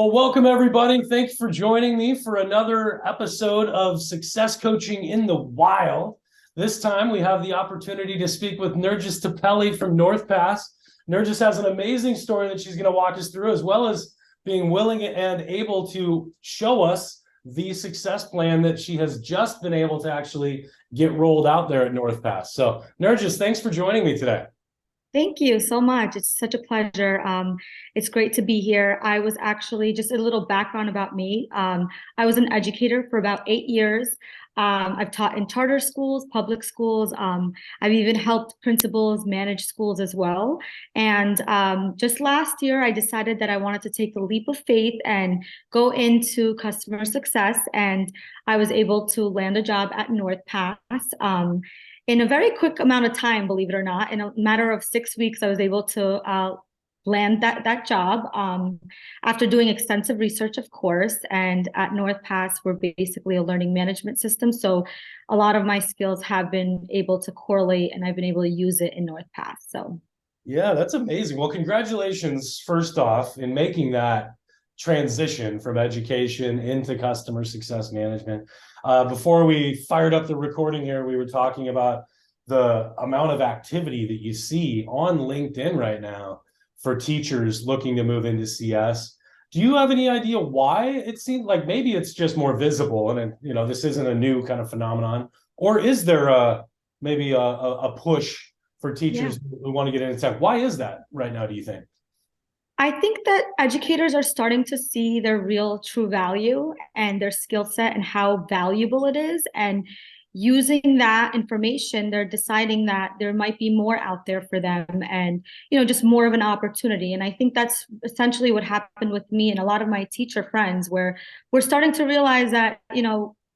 Well, welcome everybody. Thanks for joining me for another episode of Success Coaching in the Wild. This time we have the opportunity to speak with Nergis Tepeli from North Pass. Nergis has an amazing story that she's going to walk us through, as well as being willing and able to show us the success plan that she has just been able to actually get rolled out there at North Pass. So Nergis, thanks for joining me today. Thank you so much. It's such a pleasure. It's great to be here. I was actually just a little background about me. I was an educator for about 8 years. I've taught in charter schools, public schools. I've even helped principals manage schools as well. And just last year, I decided that I wanted to take the leap of faith and go into customer success. And I was able to land a job at North Pass. In a very quick amount of time, believe it or not, in a matter of 6 weeks, I was able to land that job after doing extensive research, of course. And at North Pass, we're basically a learning management system. So a lot of my skills have been able to correlate, and I've been able to use it in North Pass. So Yeah, that's amazing. Well, congratulations, first off, in making that transition from education into customer success management. Before we fired up the recording here, we were talking about the amount of activity that you see on LinkedIn right now for teachers looking to move into CS. Do you have any idea why it seems like maybe it's just more visible and this isn't a new kind of phenomenon, or is there maybe a push for yeah. teachers who want to get into tech? Why is that right now, do you think? I think that educators are starting to see their real true value and their skill set and how valuable it is. And using that information, they're deciding that there might be more out there for them and, just more of an opportunity. And I think that's essentially what happened with me and a lot of my teacher friends, where we're starting to realize that,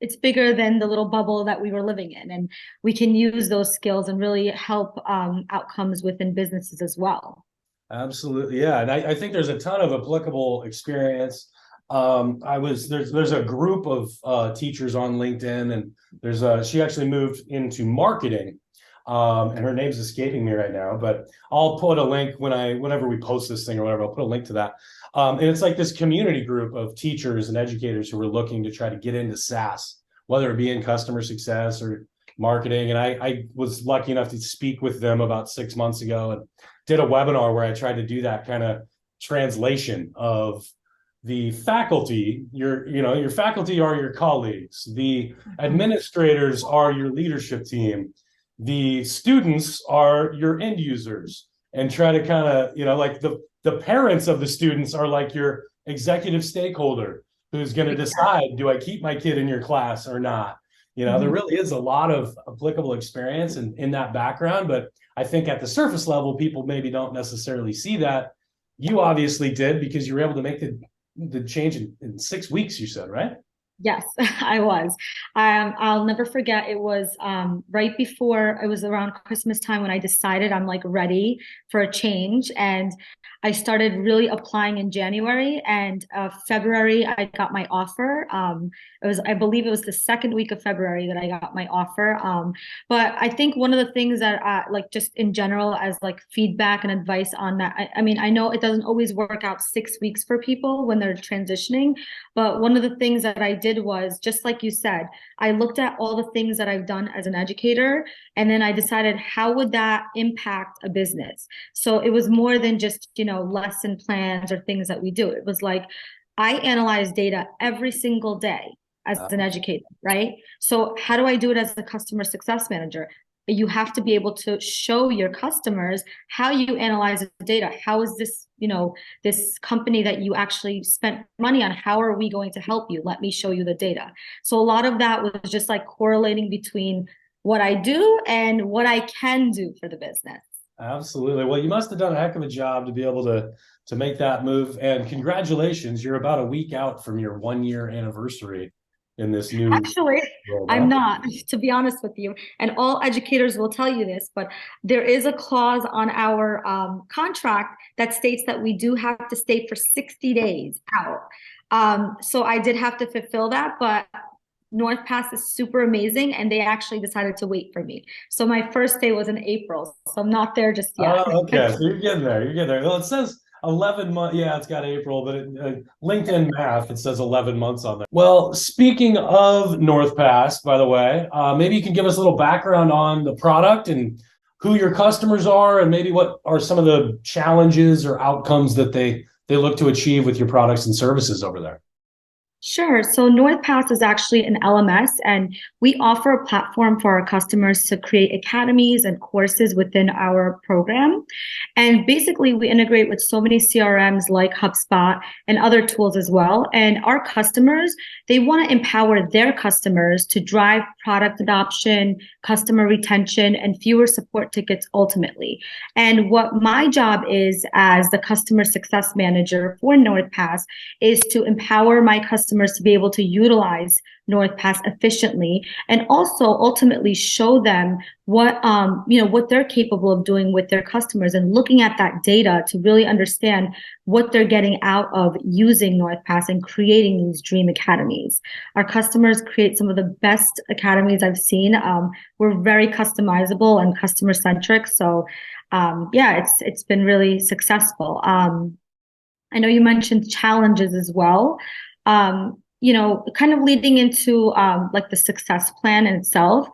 it's bigger than the little bubble that we were living in. And we can use those skills and really help outcomes within businesses as well. Absolutely, yeah, and I think there's a ton of applicable experience. There's a group of teachers on LinkedIn, and she actually moved into marketing, and her name's escaping me right now, but I'll put a link whenever we post this thing or whatever. I'll put a link to that, and it's like this community group of teachers and educators who are looking to try to get into SaaS, whether it be in customer success or marketing. And I was lucky enough to speak with them about 6 months ago and did a webinar where I tried to do that kind of translation of the faculty. Your faculty are your colleagues. The administrators are your leadership team. The students are your end users, and try to kind of, like the parents of the students are like your executive stakeholder who's going to decide, do I keep my kid in your class or not? There really is a lot of applicable experience in that background, but I think at the surface level, people maybe don't necessarily see that. You obviously did, because you were able to make the change in 6 weeks, you said, right? Yes, I was. I'll never forget. It was right before, it was around Christmas time when I decided I'm like ready for a change. And I started really applying in January, and February I got my offer. I believe it was the second week of February that I got my offer. But I think one of the things that like just in general as like feedback and advice on that, I mean, I know it doesn't always work out 6 weeks for people when they're transitioning, but one of the things that I did was, just like you said, I looked at all the things that I've done as an educator, and then I decided how would that impact a business. So it was more than just, lesson plans or things that we do. It was like I analyze data every single day as an educator, right? So how do I do it as a customer success manager? You have to be able to show your customers how you analyze the data. How is this, this company that you actually spent money on, how are we going to help you? Let me show you the data. So a lot of that was just like correlating between what I do and what I can do for the business. Absolutely. Well, you must have done a heck of a job to be able to make that move. And congratulations, you're about a week out from your 1 year anniversary in this new Actually, world, I'm huh? not, to be honest with you. And all educators will tell you this, but there is a clause on our contract that states that we do have to stay for 60 days out. So I did have to fulfill that, but North Pass is super amazing, and they actually decided to wait for me. So my first day was in April, so I'm not there just yet. Oh, okay. So you're getting there. You're getting there. Well, it says 11 months. Yeah, it's got April, but LinkedIn math, it says 11 months on there. Well, speaking of NorthPass, by the way, maybe you can give us a little background on the product and who your customers are, and maybe what are some of the challenges or outcomes that they look to achieve with your products and services over there. Sure. So NorthPass is actually an LMS, and we offer a platform for our customers to create academies and courses within our program. And basically, we integrate with so many CRMs like HubSpot and other tools as well. And our customers, they want to empower their customers to drive product adoption, customer retention, and fewer support tickets ultimately. And what my job is as the customer success manager for NorthPass is to empower my customers to be able to utilize NorthPass efficiently, and also ultimately show them what what they're capable of doing with their customers, and looking at that data to really understand what they're getting out of using NorthPass and creating these dream academies. Our customers create some of the best academies I've seen. We're very customizable and customer centric, so it's been really successful. I know you mentioned challenges as well. Kind of leading into like the success plan in itself.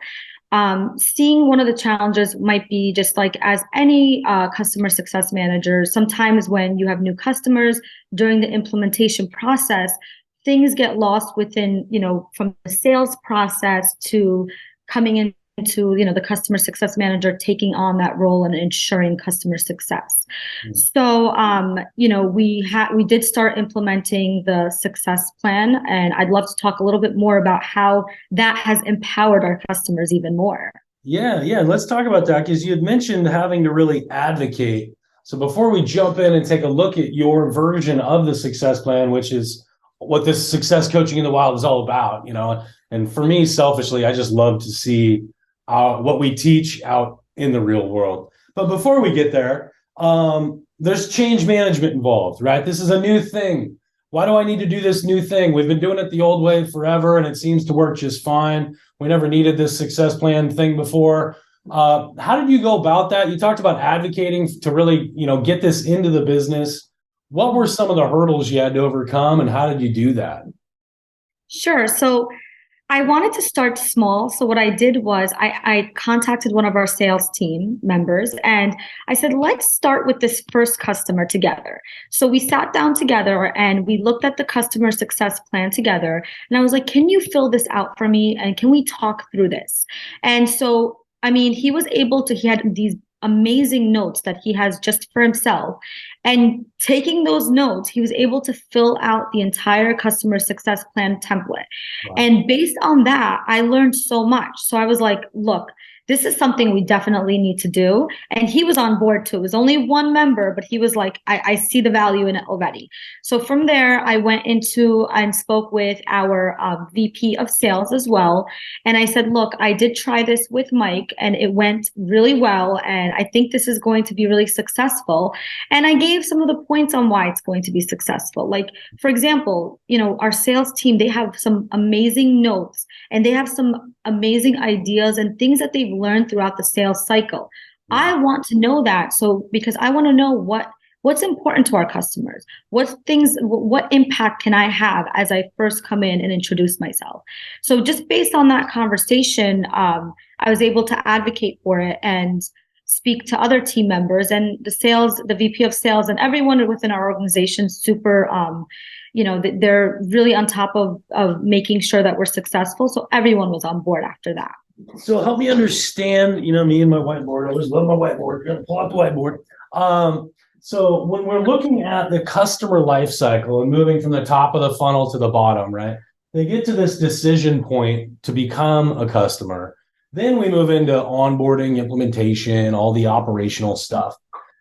Seeing one of the challenges might be just like as any customer success manager, sometimes when you have new customers during the implementation process, things get lost within, from the sales process to coming into, the customer success manager taking on that role and ensuring customer success. So, we did start implementing the success plan, and I'd love to talk a little bit more about how that has empowered our customers even more. Yeah. Let's talk about that, because you had mentioned having to really advocate. So before we jump in and take a look at your version of the success plan, which is what this success coaching in the wild is all about, and for me, selfishly, I just love to see what we teach out in the real world. But before we get there, there's change management involved, right? This is a new thing. Why do I need to do this new thing? We've been doing it the old way forever, and it seems to work just fine. We never needed this success plan thing before. How did you go about that? You talked about advocating to really, get this into the business. What were some of the hurdles you had to overcome, and how did you do that? Sure. So I wanted to start small. So what I did was I contacted one of our sales team members, and I said, let's start with this first customer together. So we sat down together and we looked at the customer success plan together. And I was like, can you fill this out for me? And can we talk through this? And so, he was able to, he had these amazing notes that he has just for himself. And taking those notes, he was able to fill out the entire customer success plan template. Wow. And based on that, I learned so much. So I was like, look, this is something we definitely need to do. And he was on board too. It was only one member, but he was like, I see the value in it already. So from there, I went into and spoke with our VP of sales as well. And I said, look, I did try this with Mike and it went really well. And I think this is going to be really successful. And I gave some of the points on why it's going to be successful. Like, for example, our sales team, they have some amazing notes and they have some amazing ideas and things that they've learned throughout the sales cycle. I want to know that. So because I want to know what's important to our customers, what impact can I have as I first come in and introduce myself. So just based on that conversation, I was able to advocate for it and speak to other team members, and the VP of sales and everyone within our organization super, they're really on top of making sure that we're successful. So everyone was on board after that. So help me understand, me and my whiteboard. I always love my whiteboard. You're gonna pull out the whiteboard. So when we're looking at the customer life cycle and moving from the top of the funnel to the bottom, right? They get to this decision point to become a customer. Then we move into onboarding, implementation, all the operational stuff.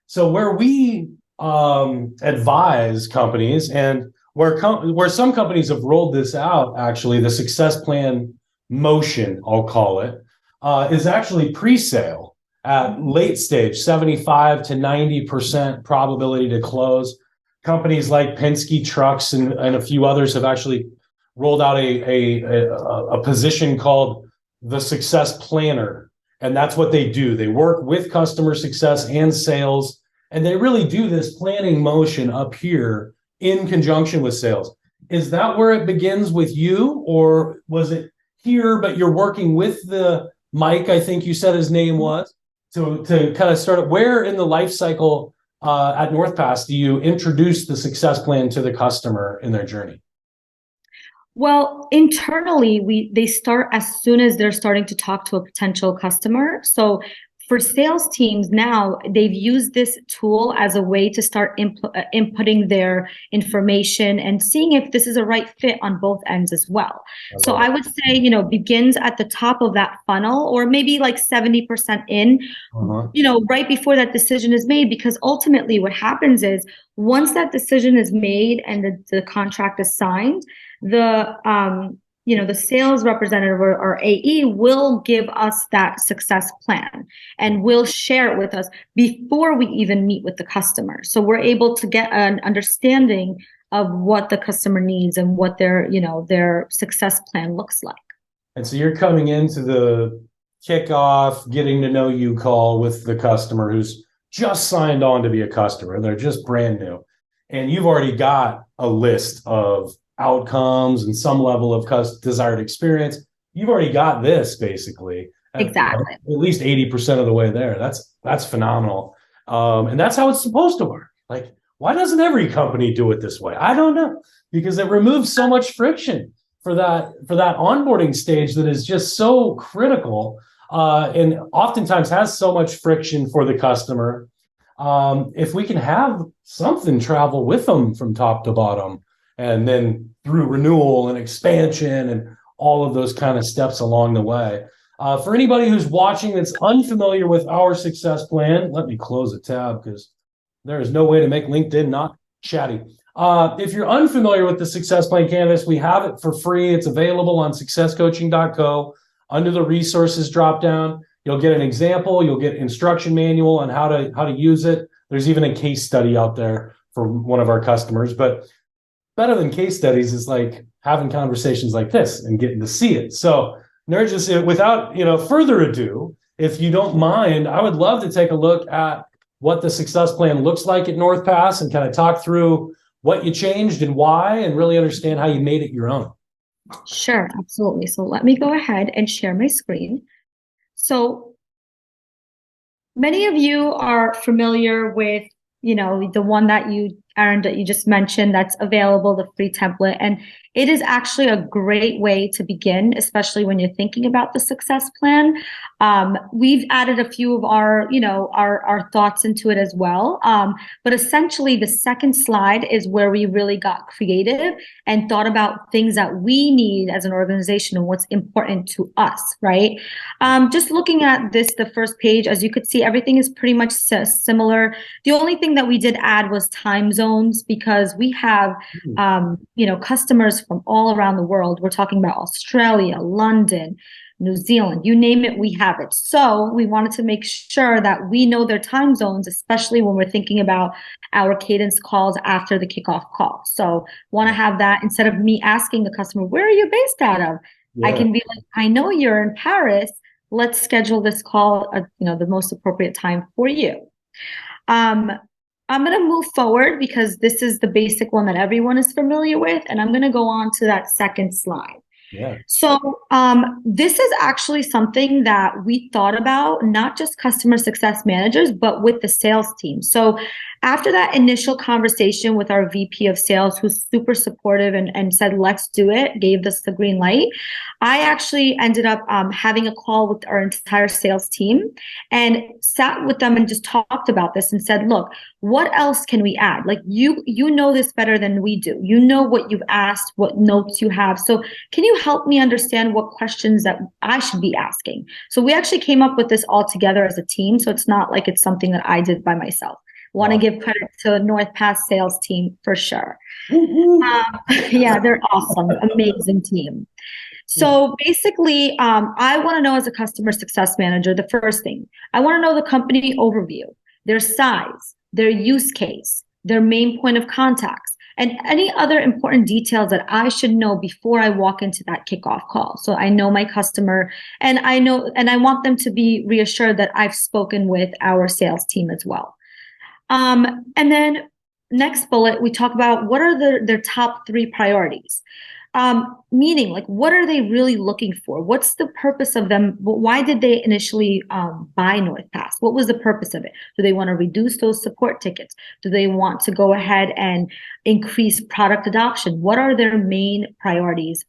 So where we advise companies, and where some companies have rolled this out, actually, the success plan motion, I'll call it, is actually pre-sale at late stage, 75 to 90% probability to close. Companies like Penske Trucks and a few others have actually rolled out a position called the success planner. And that's what they do. They work with customer success and sales, and they really do this planning motion up here in conjunction with sales. Is that where it begins with you, or was it here, but you're working with the Mike, I think you said his name was, to kind of start, where in the life cycle at NorthPass do you introduce the success plan to the customer in their journey? Well, internally, they start as soon as they're starting to talk to a potential customer. So for sales teams now, they've used this tool as a way to start inputting their information and seeing if this is a right fit on both ends as well. So I would say, begins at the top of that funnel, or maybe like 70% in, right before that decision is made, because ultimately what happens is once that decision is made and the contract is signed, the sales representative or AE will give us that success plan and will share it with us before we even meet with the customer. So we're able to get an understanding of what the customer needs and what their success plan looks like. And so you're coming into the kickoff, getting to know you call with the customer who's just signed on to be a customer. They're just brand new. And you've already got a list of outcomes and some level of desired experience. You've already got this basically. Exactly. At least 80% of the way there. That's phenomenal. And that's how it's supposed to work. Like, why doesn't every company do it this way? I don't know, because it removes so much friction for that onboarding stage that is just so critical, and oftentimes has so much friction for the customer. If we can have something travel with them from top to bottom, and then through renewal and expansion and all of those kind of steps along the way. For anybody who's watching that's unfamiliar with our success plan, let me close a tab because there is no way to make LinkedIn not chatty. If you're unfamiliar with the success plan canvas, we have it for free. It's available on successcoaching.co. Under the resources dropdown, you'll get an example. You'll get instruction manual on how to use it. There's even a case study out there for one of our customers, but better than case studies is like having conversations like this and getting to see it. So Nergis, without further ado, if you don't mind, I would love to take a look at what the success plan looks like at NorthPass and kind of talk through what you changed and why, and really understand how you made it your own. Sure, absolutely. So let me go ahead and share my screen. So many of you are familiar with the one that Aaron, that you just mentioned, that's available, the free template. And it is actually a great way to begin, especially when you're thinking about the success plan. We've added a few of our thoughts into it as well. But essentially the second slide is where we really got creative and thought about things that we need as an organization and what's important to us, right? Just looking at the first page, as you could see, everything is pretty much similar. The only thing that we did add was time zones, because we have, customers from all around the world. We're talking about Australia, London, New Zealand, you name it, we have it. So we wanted to make sure that we know their time zones, especially when we're thinking about our cadence calls after the kickoff call. So want to have that instead of me asking the customer, where are you based out of? Yeah. I can be like, I know you're in Paris. Let's schedule this call at the most appropriate time for you. I'm going to move forward because this is the basic one that everyone is familiar with, and I'm going to go on to that second slide. Yeah. So this is actually something that we thought about, not just customer success managers, but with the sales team. So after that initial conversation with our VP of sales, who's super supportive and said, let's do it, gave us the green light, I actually ended up having a call with our entire sales team and sat with them and just talked about this and said, look, what else can we add? Like you know this better than we do. You know what you've asked, what notes you have. So can you help me understand what questions that I should be asking? So we actually came up with this all together as a team. So it's not like it's something that I did by myself. Want to give credit to the NorthPass sales team for sure. Yeah, they're awesome, amazing team. So basically, I want to know as a customer success manager, the first thing, I want to know the company overview, their size, their use case, their main point of contacts, and any other important details that I should know before I walk into that kickoff call. So I know my customer, and I want them to be reassured that I've spoken with our sales team as well. And then next bullet, we talk about what are their top three priorities. Meaning, like, what are they really looking for? What's the purpose of them? Why did they initially buy NorthPass? What was the purpose of it? Do they want to reduce those support tickets? Do they want to go ahead and increase product adoption? What are their main priorities,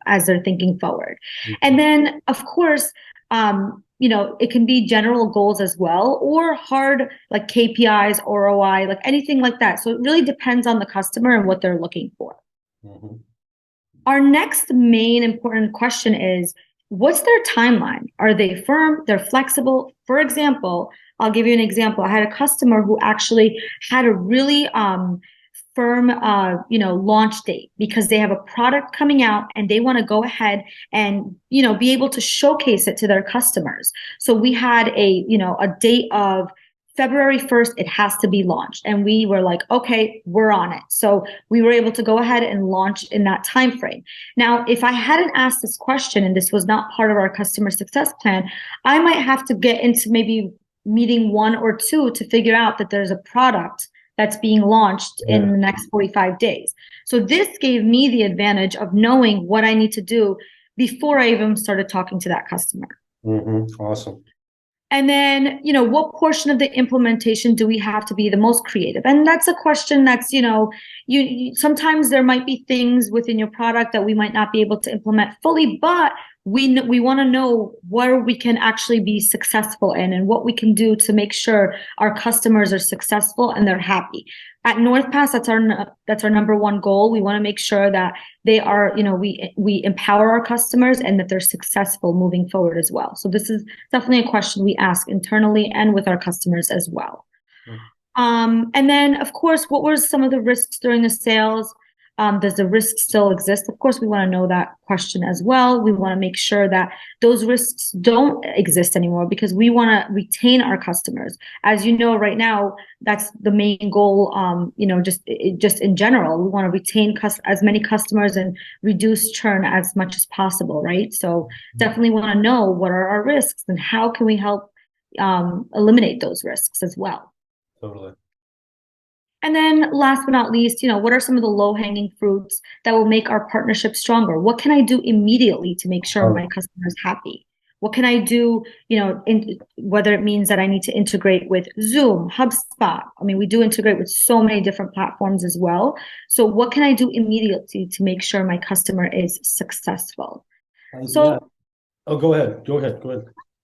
as they're thinking forward? And then, of course, it can be general goals as well, or hard like KPIs, ROI, like anything like that. So it really depends on the customer and what they're looking for. Mm-hmm. Our next main important question is, what's their timeline? Are they firm? They're flexible? For example, I'll give you an example. I had a customer who actually had a really firm launch date because they have a product coming out and they want to go ahead and be able to showcase it to their customers. So we had a date of February 1st, it has to be launched. And we were like, okay, we're on it. So we were able to go ahead and launch in that time frame. Now, if I hadn't asked this question and this was not part of our customer success plan, I might have to get into maybe meeting one or two to figure out that there's a product that's being launched in the next 45 days. So this gave me the advantage of knowing what I need to do before I even started talking to that customer. Mm-hmm. Awesome. And then, what portion of the implementation do we have to be the most creative? And that's a question that's, you sometimes there might be things within your product that we might not be able to implement fully, but we want to know where we can actually be successful in and what we can do to make sure our customers are successful and they're happy. At NorthPass, that's our number one goal. We want to make sure that they are, we empower our customers and that they're successful moving forward as well. So this is definitely a question we ask internally and with our customers as well. And then, of course, what were some of the risks during the sales? Does the risk still exist? Of course, we want to know that question as well. We want to make sure that those risks don't exist anymore because we want to retain our customers. As you know, right now, that's the main goal. Just in general, we want to retain as many customers and reduce churn as much as possible, right? So definitely want to know what are our risks and how can we help eliminate those risks as well. Totally. And then last but not least, what are some of the low-hanging fruits that will make our partnership stronger? What can I do immediately to make sure my customer is happy? What can I do, whether it means that I need to integrate with Zoom, HubSpot? I mean, we do integrate with so many different platforms as well. So what can I do immediately to make sure my customer is successful? Oh, go ahead.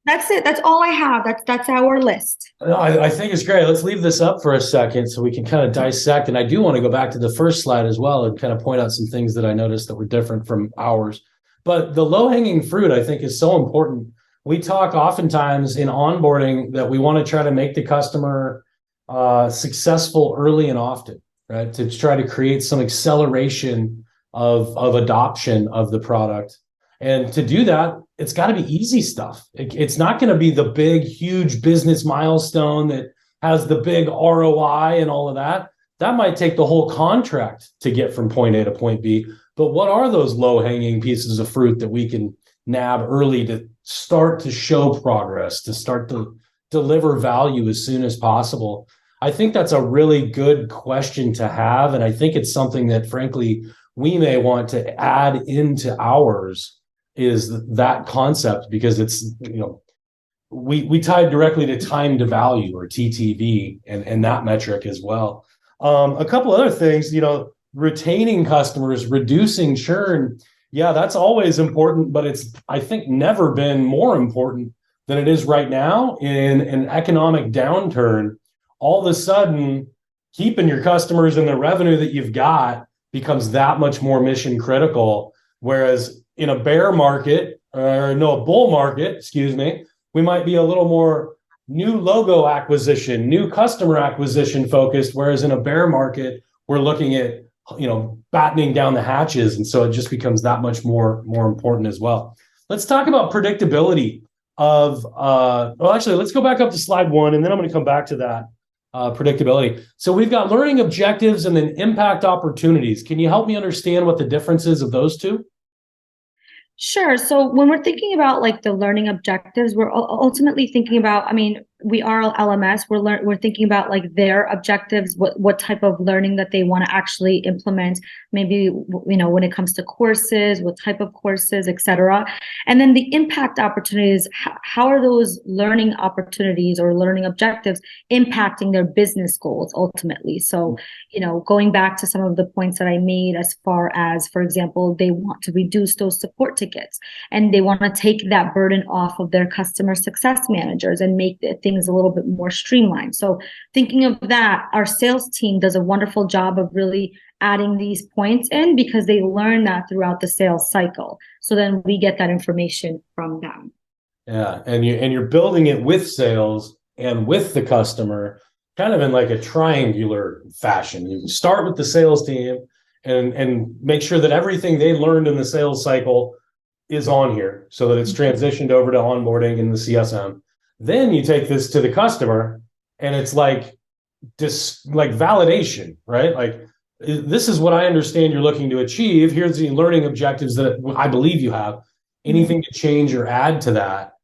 That's it. That's all I have. That's our list. No, I think it's great. Let's leave this up for a second so we can kind of dissect. And I do want to go back to the first slide as well and kind of point out some things that I noticed that were different from ours. But the low-hanging fruit, I think, is so important. We talk oftentimes in onboarding that we want to try to make the customer successful early and often, right? To try to create some acceleration of adoption of the product. And to do that, it's got to be easy stuff. It's not going to be the big, huge business milestone that has the big ROI and all of that. That might take the whole contract to get from point A to point B. But what are those low-hanging pieces of fruit that we can nab early to start to show progress, to start to deliver value as soon as possible? I think that's a really good question to have. And I think it's something that, frankly, we may want to add into ours, is that concept, because it's, we tied directly to time to value, or TTV, and that metric as well. A couple other things, retaining customers, reducing churn. Yeah, that's always important, but it's, I think, never been more important than it is right now in an economic downturn. All of a sudden, keeping your customers and the revenue that you've got becomes that much more mission critical. Whereas in a bull market, we might be a little more new logo acquisition, new customer acquisition focused. Whereas in a bear market, we're looking at, battening down the hatches. And so it just becomes that much more important as well. Let's talk about predictability of, let's go back up to slide 1, and then I'm going to come back to that. Predictability. So we've got learning objectives and then impact opportunities. Can you help me understand what the difference is of those two? Sure. So when we're thinking about like the learning objectives, we're ultimately thinking about, we are LMS. We're thinking about like their objectives, what type of learning that they want to actually implement. Maybe when it comes to courses, what type of courses, etc. And then the impact opportunities. How are those learning opportunities or learning objectives impacting their business goals ultimately? So going back to some of the points that I made, as far as, for example, they want to reduce those support tickets and they want to take that burden off of their customer success managers and make things a little bit more streamlined. So thinking of that, our sales team does a wonderful job of really adding these points in because they learn that throughout the sales cycle. So then we get that information from them. Yeah, and you're building it with sales and with the customer, kind of in like a triangular fashion. You start with the sales team and make sure that everything they learned in the sales cycle is on here so that it's transitioned over to onboarding in the CSM. Then you take this to the customer and it's like validation, right? Like, this is what I understand you're looking to achieve. Here's the learning objectives that I believe you have. Anything to change or add to that,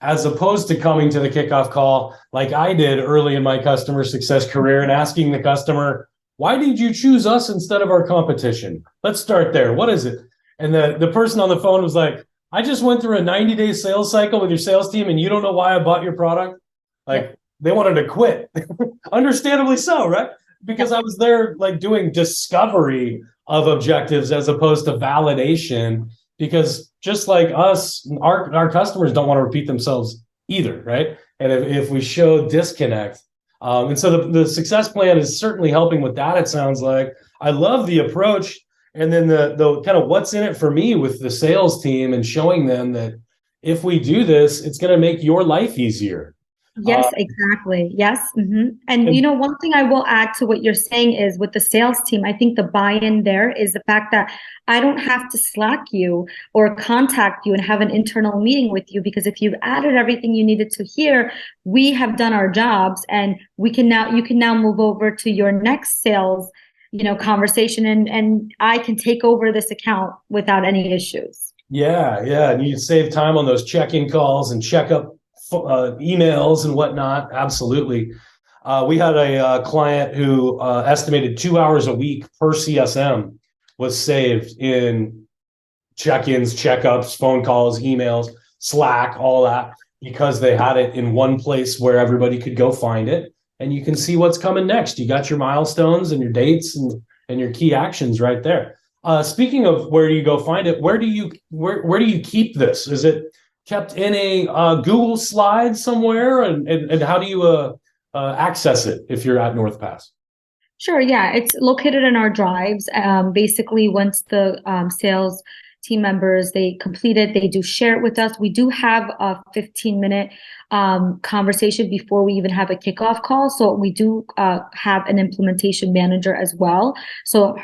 as opposed to coming to the kickoff call like I did early in my customer success career and asking the customer, why did you choose us instead of our competition? Let's start there. What is it? And the person on the phone was like, I just went through a 90-day sales cycle with your sales team and you don't know why I bought your product? Like, they wanted to quit. Understandably so, right? Because I was there like doing discovery of objectives as opposed to validation, because just like us, our customers don't want to repeat themselves either, right? And if we show disconnect, and so the success plan is certainly helping with that, it sounds like. I love the approach. And then the kind of what's in it for me with the sales team and showing them that if we do this, it's going to make your life easier. Yes, exactly. Yes. And one thing I will add to what you're saying is with the sales team, I think the buy-in there is the fact that I don't have to Slack you or contact you and have an internal meeting with you, because if you've added everything you needed to here, we have done our jobs and you can now move over to your next sales conversation and I can take over this account without any issues. Yeah. And you can save time on those check-in calls and check up emails and whatnot. Absolutely. We had a client who estimated 2 hours a week per CSM was saved in check-ins, checkups, phone calls, emails, Slack, all that, because they had it in one place where everybody could go find it. And you can see what's coming next. You got your milestones and your dates and your key actions right there. Speaking of where do you go find it, where do you keep this? Is it kept in a Google slide somewhere? And how do you access it if you're at NorthPass? Sure. Yeah, it's located in our drives. Basically, once the sales team members, they complete it, they do share it with us. We do have a 15-minute conversation before we even have a kickoff call. So we do have an implementation manager as well. So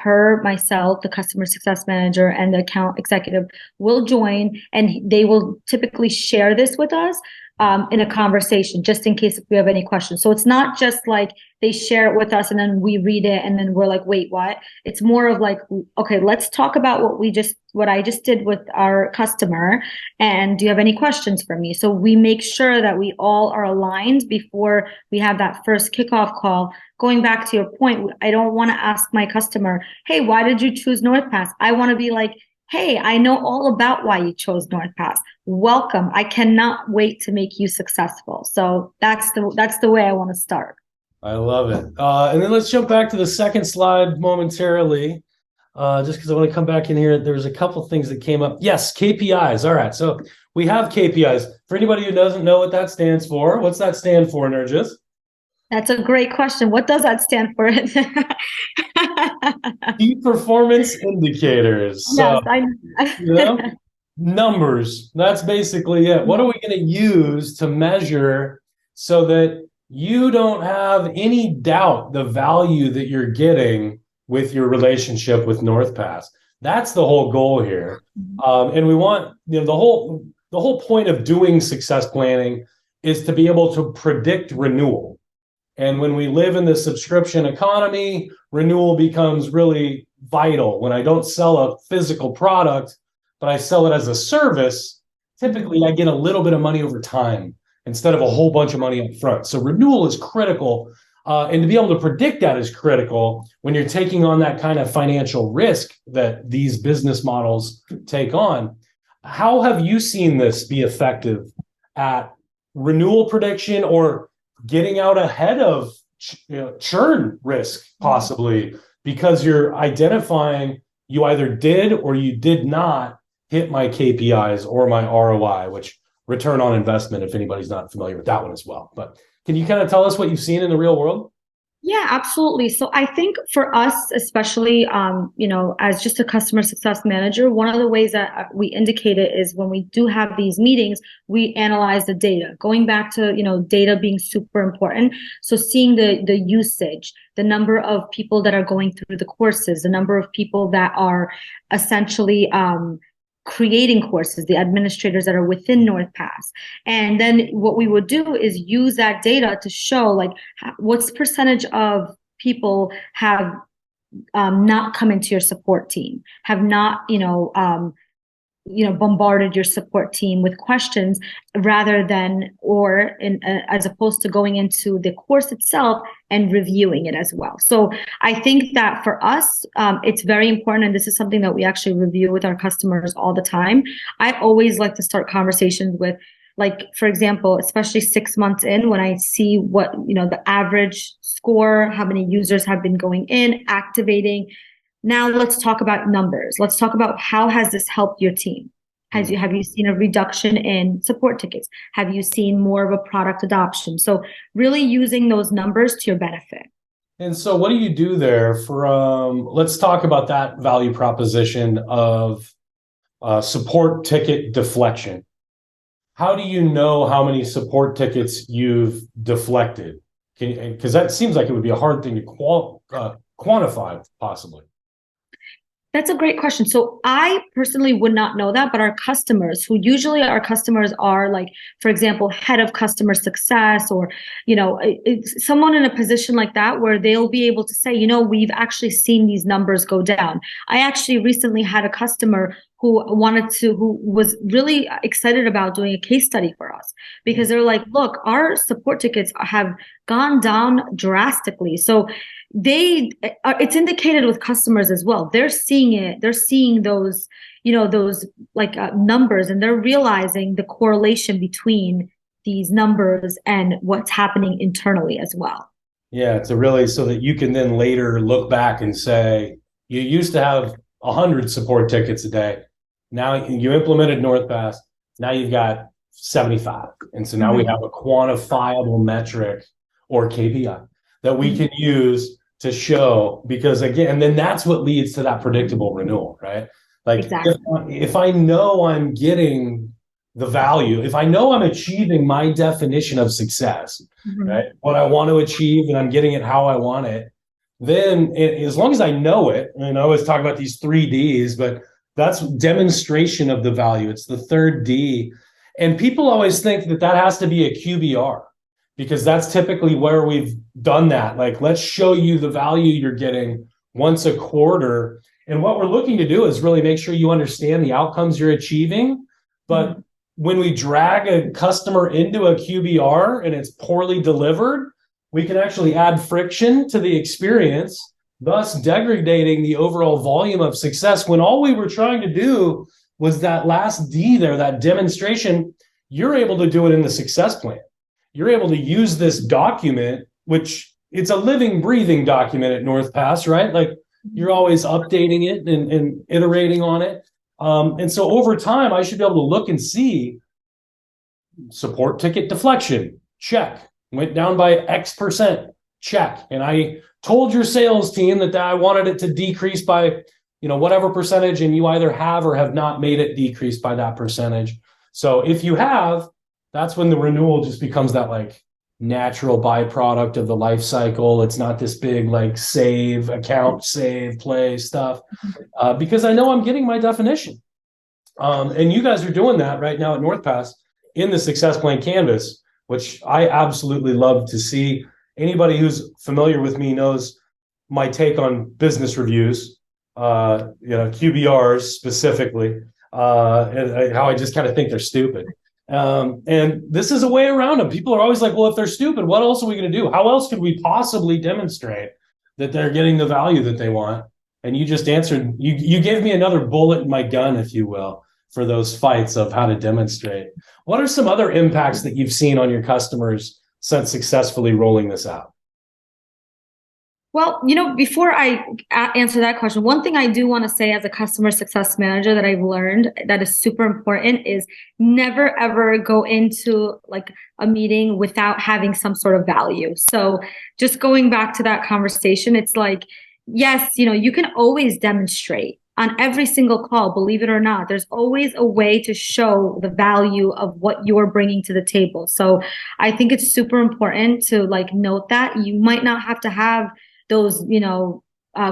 myself, the customer success manager, and the account executive will join, and they will typically share this with us in a conversation, just in case if we have any questions. So it's not just like they share it with us and then we read it and then we're like, wait, what? It's more of like, okay, let's talk about what I just did with our customer. And do you have any questions for me? So we make sure that we all are aligned before we have that first kickoff call. Going back to your point, I don't want to ask my customer, hey, why did you choose NorthPass? I want to be like, hey, I know all about why you chose NorthPass. Welcome. I cannot wait to make you successful. So that's the way I want to start. I love it. And then let's jump back to the second slide momentarily, just because I want to come back in here. There's a couple things that came up. Yes, KPIs. All right. So we have KPIs. For anybody who doesn't know what that stands for, what's that stand for, Nergis? That's a great question. What does that stand for? Key performance indicators. So, Yes, numbers. That's basically it. What are we going to use to measure so that you don't have any doubt the value that you're getting with your relationship with NorthPass? That's the whole goal here. And we want, the whole point of doing success planning is to be able to predict renewal. And when we live in the subscription economy, renewal becomes really vital. When I don't sell a physical product, but I sell it as a service, typically I get a little bit of money over time. instead of a whole bunch of money up front. So renewal is critical. And to be able to predict that is critical when you're taking on that kind of financial risk that these business models take on. How have you seen this be effective at renewal prediction or getting out ahead of churn risk, possibly, because you're identifying you either did or you did not hit my KPIs or my ROI, which return on investment, if anybody's not familiar with that one as well. But can you kind of tell us what you've seen in the real world? Yeah, absolutely. So I think for us, especially, as just a customer success manager, one of the ways that we indicate it is when we do have these meetings, we analyze the data. Going back to, data being super important. So seeing the usage, the number of people that are going through the courses, the number of people that are essentially creating courses, the administrators that are within NorthPass. And then what we would do is use that data to show like what's percentage of people have not come into your support team, have not, bombarded your support team with questions rather than, as opposed to going into the course itself and reviewing it as well. So I think that for us, it's very important. And this is something that we actually review with our customers all the time. I always like to start conversations with, like, for example, especially 6 months in, when I see what, the average score, how many users have been going in, activating. Now let's talk about numbers. Let's talk about how has this helped your team? Have you seen a reduction in support tickets? Have you seen more of a product adoption? So really using those numbers to your benefit. And so what do you do there let's talk about that value proposition of support ticket deflection. How do you know how many support tickets you've deflected? Because that seems like it would be a hard thing to quantify, possibly. That's a great question. So I personally would not know that, but our customers, who usually our customers are like, for example, head of customer success, or, someone in a position like that where they'll be able to say, we've actually seen these numbers go down. I actually recently had a customer who was really excited about doing a case study for us, because they're like, look, our support tickets have gone down drastically. So it's indicated with customers as well. They're seeing it. They're seeing those, numbers, and they're realizing the correlation between these numbers and what's happening internally as well. Yeah, so that you can then later look back and say, you used to have 100 support tickets a day. Now you implemented NorthPass. Now you've got 75. And so now we have a quantifiable metric or KPI that we can use to show, because again, and then that's what leads to that predictable renewal, right? Like, exactly. If I know I'm getting the value, if I know I'm achieving my definition of success, right? What I want to achieve, and I'm getting it how I want it, then as long as I know it, and I always talk about these 3 Ds, but that's demonstration of the value. It's the third D. And people always think that has to be a QBR, because that's typically where we've done that. Like, let's show you the value you're getting once a quarter. And what we're looking to do is really make sure you understand the outcomes you're achieving. But when we drag a customer into a QBR and it's poorly delivered, we can actually add friction to the experience, thus degrading the overall volume of success, when all we were trying to do was that last D there, that demonstration. You're able to do it in the success plan. You're able to use this document, which it's a living, breathing document at NorthPass, right? Like, you're always updating it and iterating on it. And so over time, I should be able to look and see support ticket deflection, check. Went down by X%, check. And I told your sales team that I wanted it to decrease by, whatever percentage, and you either have or have not made it decrease by that percentage. So if you have, that's when the renewal just becomes that like natural byproduct of the life cycle. It's not this big like save, play stuff, because I know I'm getting my definition. And you guys are doing that right now at NorthPass in the Success Plan Canvas, which I absolutely love to see. Anybody who's familiar with me knows my take on business reviews, QBRs specifically, and how I just kind of think they're stupid. And this is a way around them. People are always like, well, if they're stupid, what else are we going to do? How else could we possibly demonstrate that they're getting the value that they want? And you just answered, you gave me another bullet in my gun, if you will, for those fights of how to demonstrate. What are some other impacts that you've seen on your customers since successfully rolling this out? Well, before I answer that question, one thing I do want to say as a customer success manager that I've learned that is super important is never ever go into like a meeting without having some sort of value. So just going back to that conversation, it's like, yes, you can always demonstrate on every single call, believe it or not. There's always a way to show the value of what you're bringing to the table. So I think it's super important to like note that you might not have to have those,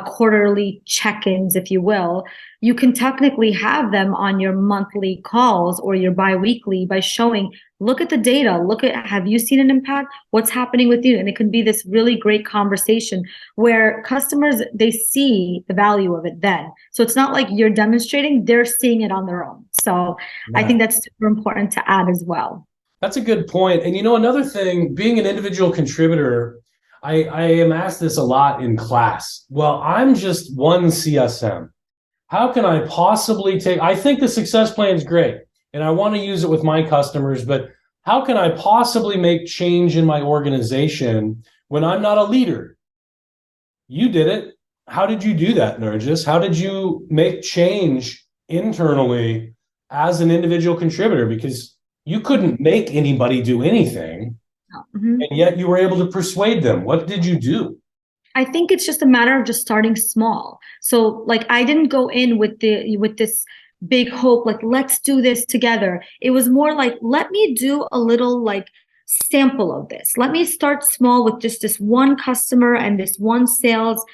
quarterly check-ins, if you will. You can technically have them on your monthly calls or your bi-weekly by showing, look at the data, have you seen an impact? What's happening with you? And it can be this really great conversation where customers, they see the value of it then. So it's not like you're demonstrating, they're seeing it on their own. So I think that's super important to add as well. That's a good point. And another thing, being an individual contributor, I am asked this a lot in class. Well, I'm just one CSM. How can I possibly I think the success plan is great and I want to use it with my customers, but how can I possibly make change in my organization when I'm not a leader? You did it. How did you do that, Nergis? How did you make change internally as an individual contributor? Because you couldn't make anybody do anything. And yet you were able to persuade them. What did you do? I think it's just a matter of just starting small. So like I didn't go in with this big hope, like let's do this together. It was more like, let me do a little like sample of this. Let me start small with just this one customer and this one sales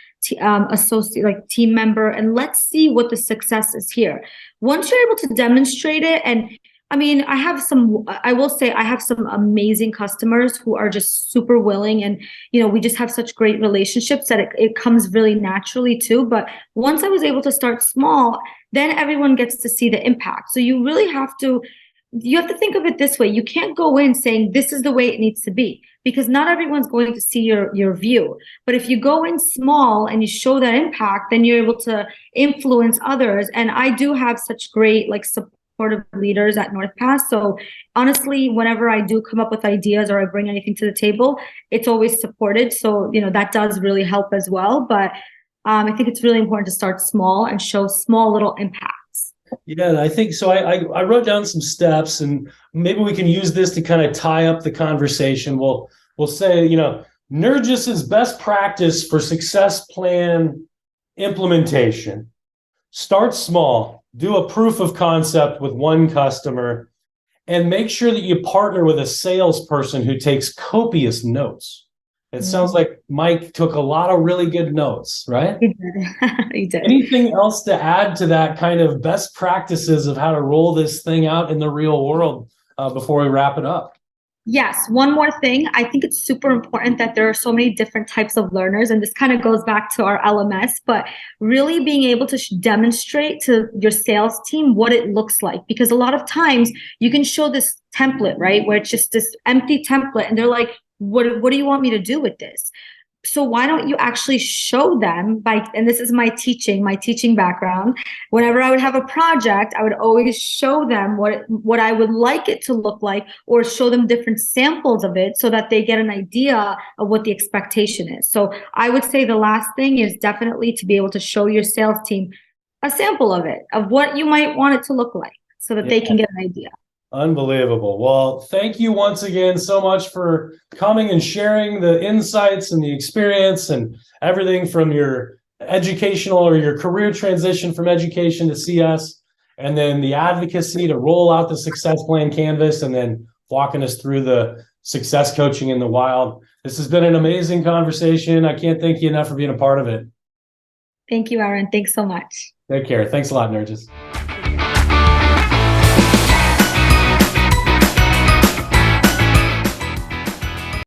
associate, like team member, and let's see what the success is here. Once you're able to demonstrate it, and I mean, I will say I have some amazing customers who are just super willing, and, we just have such great relationships that it comes really naturally too. But once I was able to start small, then everyone gets to see the impact. So you really have to think of it this way. You can't go in saying this is the way it needs to be, because not everyone's going to see your view. But if you go in small and you show that impact, then you're able to influence others. And I do have such great like support supportive leaders at NorthPass. So honestly, whenever I do come up with ideas or I bring anything to the table, it's always supported. So, that does really help as well. But I think it's really important to start small and show small little impacts. Yeah, and I think so. I wrote down some steps, and maybe we can use this to kind of tie up the conversation. We'll say, Nergis's best practice for success plan implementation. Start small. Do a proof of concept with one customer, and make sure that you partner with a salesperson who takes copious notes. It sounds like Mike took a lot of really good notes, right? He did. He did. Anything else to add to that kind of best practices of how to roll this thing out in the real world before we wrap it up? Yes. One more thing. I think it's super important that there are so many different types of learners, and this kind of goes back to our LMS, but really being able to demonstrate to your sales team what it looks like. Because a lot of times you can show this template, right, where it's just this empty template, and they're like, what do you want me to do with this? So why don't you actually show them and this is my teaching background. Whenever I would have a project, I would always show them what I would like it to look like, or show them different samples of it so that they get an idea of what the expectation is. So I would say the last thing is definitely to be able to show your sales team a sample of it, of what you might want it to look like, so that they can get an idea. Unbelievable. Well, thank you once again so much for coming and sharing the insights and the experience and everything from your educational or your career transition from education to CS, and then the advocacy to roll out the success plan canvas, and then walking us through the success coaching in the wild. This has been an amazing conversation. I can't thank you enough for being a part of it. Thank you, Aaron. Thanks so much. Take care. Thanks a lot, Nergis.